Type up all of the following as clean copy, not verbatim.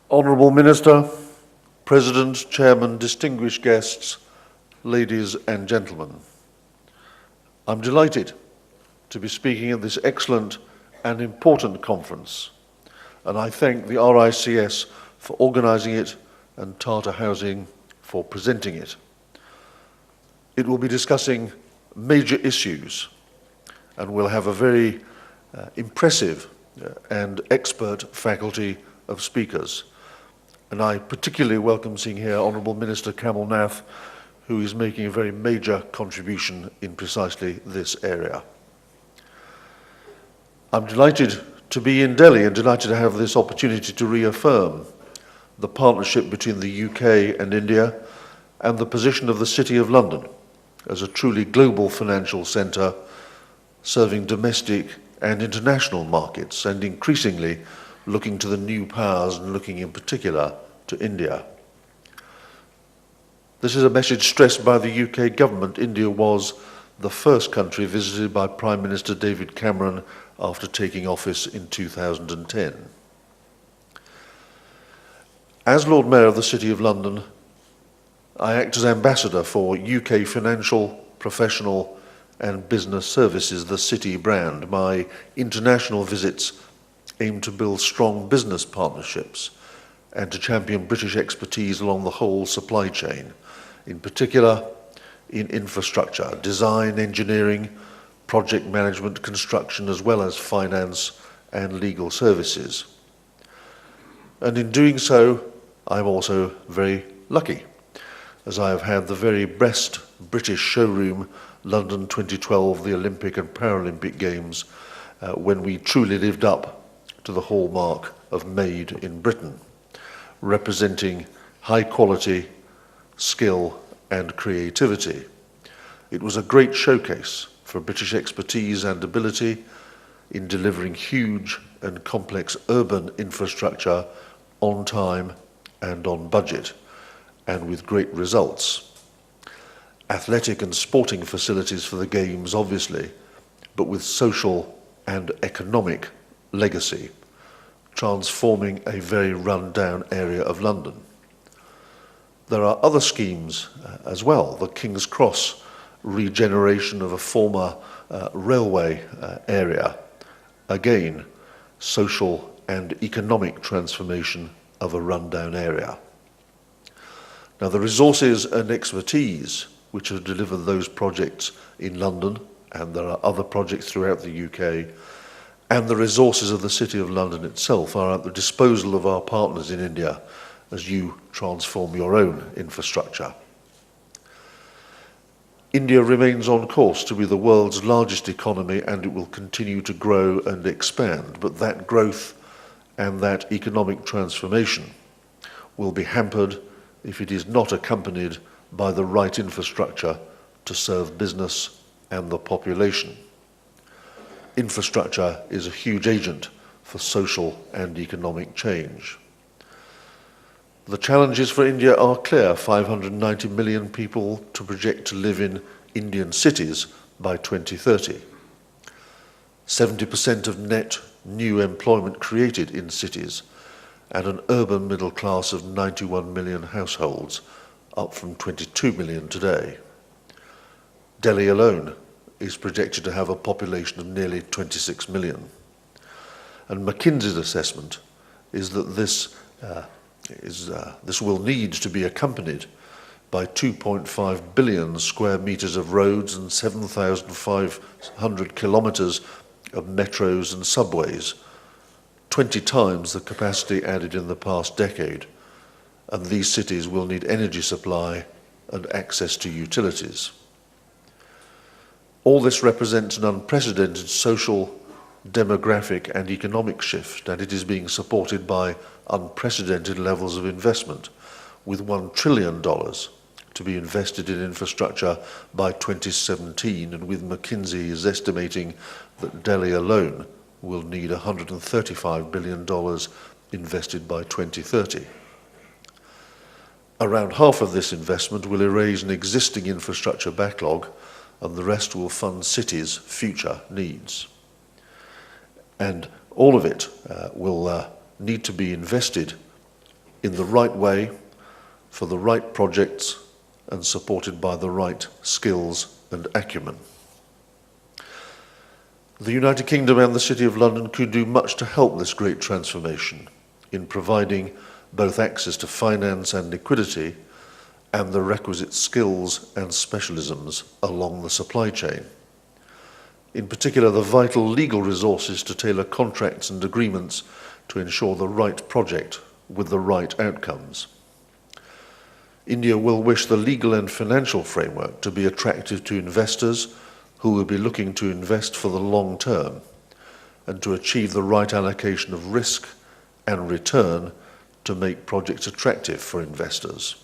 Honourable Minister, President, Chairman, distinguished guests, ladies and gentlemen, I'm delighted to be speaking at this excellent and important conference, and I thank the RICS for organising it and Tata Housing for presenting it. It will be discussing major issues and will have a very impressive and expert faculty of speakers. And I particularly welcome seeing here Honourable Minister Kamal Nath, who is making a very major contribution in precisely this area. I'm delighted to be in Delhi and delighted to have this opportunity to reaffirm the partnership between the UK and India and the position of the City of London as a truly global financial centre serving domestic and international markets and increasingly looking to the new powers and looking in particular to India. This is a message stressed by the UK government. India was the first country visited by Prime Minister David Cameron after taking office in 2010. As Lord Mayor of the City of London, I act as ambassador for UK financial, professional and business services, the City brand. My international visits aim to build strong business partnerships and to champion British expertise along the whole supply chain, in particular in infrastructure, design, engineering, project management, construction, as well as finance and legal services. And in doing so, I'm also very lucky, as I have had the very best British showroom, London 2012, the Olympic and Paralympic Games, when we truly lived up to the hallmark of Made in Britain, representing high quality, skill and creativity. It was a great showcase for British expertise and ability in delivering huge and complex urban infrastructure on time and on budget, and with great results. Athletic and sporting facilities for the Games, obviously, but with social and economic legacy, transforming a very run-down area of London. There are other schemes as well. The King's Cross regeneration of a former railway area. Again, social and economic transformation of a run-down area. Now, the resources and expertise which have delivered those projects in London, and there are other projects throughout the UK, and the resources of the City of London itself are at the disposal of our partners in India as you transform your own infrastructure. India remains on course to be the world's largest economy, and it will continue to grow and expand. But that growth and that economic transformation will be hampered if it is not accompanied by the right infrastructure to serve business and the population. Infrastructure is a huge agent for social and economic change. The challenges for India are clear: 590 million people to project to live in Indian cities by 2030. 70% of net new employment created in cities, and an urban middle class of 91 million households, up from 22 million today. Delhi alone is projected to have a population of nearly 26 million. And McKinsey's assessment is that this will need to be accompanied by 2.5 billion square metres of roads and 7,500 kilometres of metros and subways, 20 times the capacity added in the past decade. And these cities will need energy supply and access to utilities. All this represents an unprecedented social, demographic and economic shift, and it is being supported by unprecedented levels of investment, with $1 trillion to be invested in infrastructure by 2017, and with McKinsey is estimating that Delhi alone will need $135 billion invested by 2030. Around half of this investment will erase an existing infrastructure backlog, and the rest will fund cities' future needs. And all of it will need to be invested in the right way, for the right projects, and supported by the right skills and acumen. The United Kingdom and the City of London could do much to help this great transformation in providing both access to finance and liquidity and the requisite skills and specialisms along the supply chain. In particular, the vital legal resources to tailor contracts and agreements to ensure the right project with the right outcomes. India will wish the legal and financial framework to be attractive to investors who will be looking to invest for the long term and to achieve the right allocation of risk and return to make projects attractive for investors.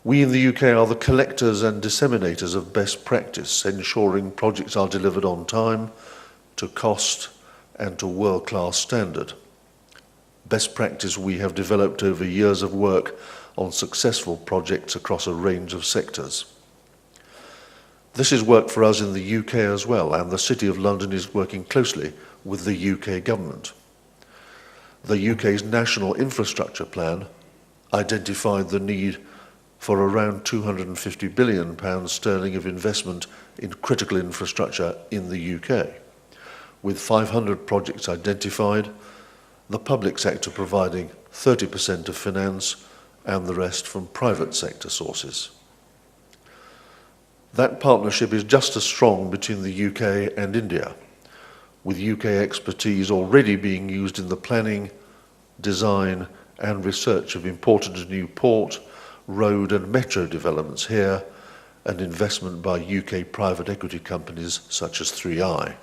We in the UK are the collectors and disseminators of best practice, ensuring projects are delivered on time, to cost, and to world-class standard. Best practice we have developed over years of work on successful projects across a range of sectors. This is work for us in the UK as well, and the City of London is working closely with the UK government. The UK's National Infrastructure Plan identified the need for around £250 billion sterling of investment in critical infrastructure in the UK, with 500 projects identified, the public sector providing 30% of finance and the rest from private sector sources. That partnership is just as strong between the UK and India, with UK expertise already being used in the planning, design and research of important new port, road and metro developments here, and investment by UK private equity companies such as 3i.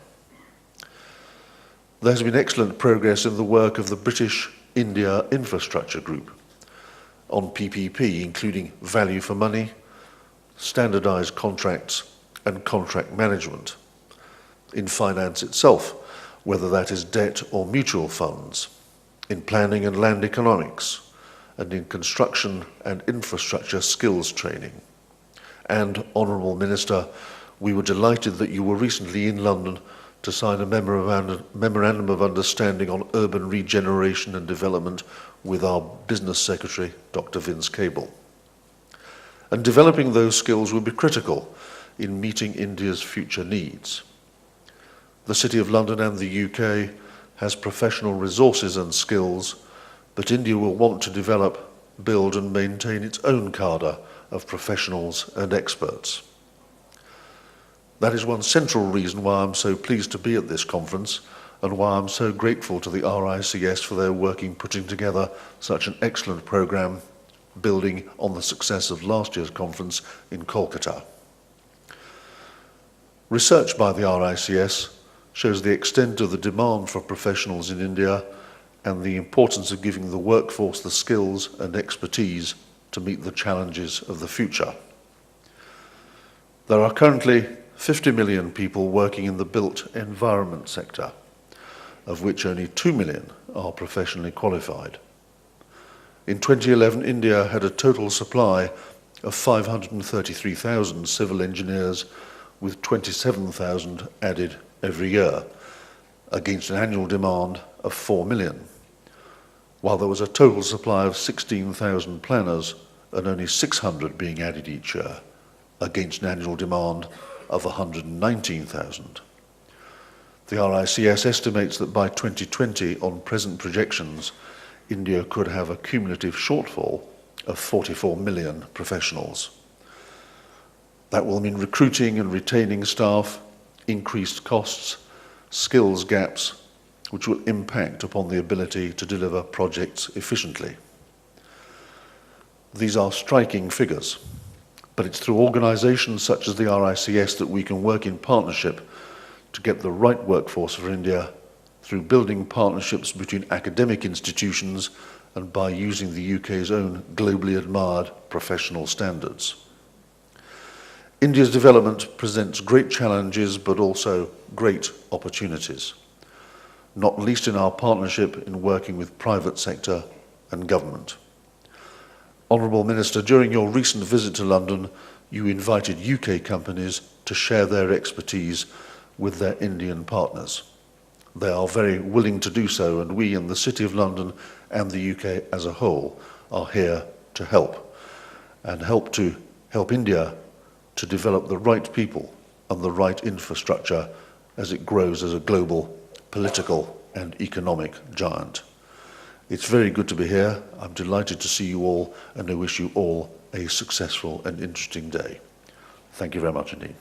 There has been excellent progress in the work of the British-India Infrastructure Group on PPP, including value for money, standardised contracts and contract management. In finance itself, whether that is debt or mutual funds, in planning and land economics, and in construction and infrastructure skills training. And, Honourable Minister, we were delighted that you were recently in London to sign a memorandum of understanding on urban regeneration and development with our Business Secretary, Dr. Vince Cable. And developing those skills will be critical in meeting India's future needs. The City of London and the UK has professional resources and skills, but India will want to develop, build and maintain its own cadre of professionals and experts. That is one central reason why I'm so pleased to be at this conference and why I'm so grateful to the RICS for their work in putting together such an excellent programme, building on the success of last year's conference in Kolkata. Research by the RICS shows the extent of the demand for professionals in India and the importance of giving the workforce the skills and expertise to meet the challenges of the future. There are currently 50 million people working in the built environment sector, of which only 2 million are professionally qualified. In 2011, India had a total supply of 533,000 civil engineers, with 27,000 added every year, against an annual demand of 4 million, while there was a total supply of 16,000 planners and only 600 being added each year, against an annual demand of 119,000. The RICS estimates that by 2020, on present projections, India could have a cumulative shortfall of 44 million professionals. That will mean recruiting and retaining staff, increased costs, skills gaps, which will impact upon the ability to deliver projects efficiently. These are striking figures, but it's through organisations such as the RICS that we can work in partnership to get the right workforce for India, through building partnerships between academic institutions and by using the UK's own globally admired professional standards. India's development presents great challenges but also great opportunities, not least in our partnership in working with private sector and government. Honourable Minister, during your recent visit to London, you invited UK companies to share their expertise with their Indian partners. They are very willing to do so, and we in the City of London and the UK as a whole are here to help, and help India to develop the right people and the right infrastructure as it grows as a global political and economic giant. It's very good to be here. I'm delighted to see you all, and I wish you all a successful and interesting day. Thank you very much indeed.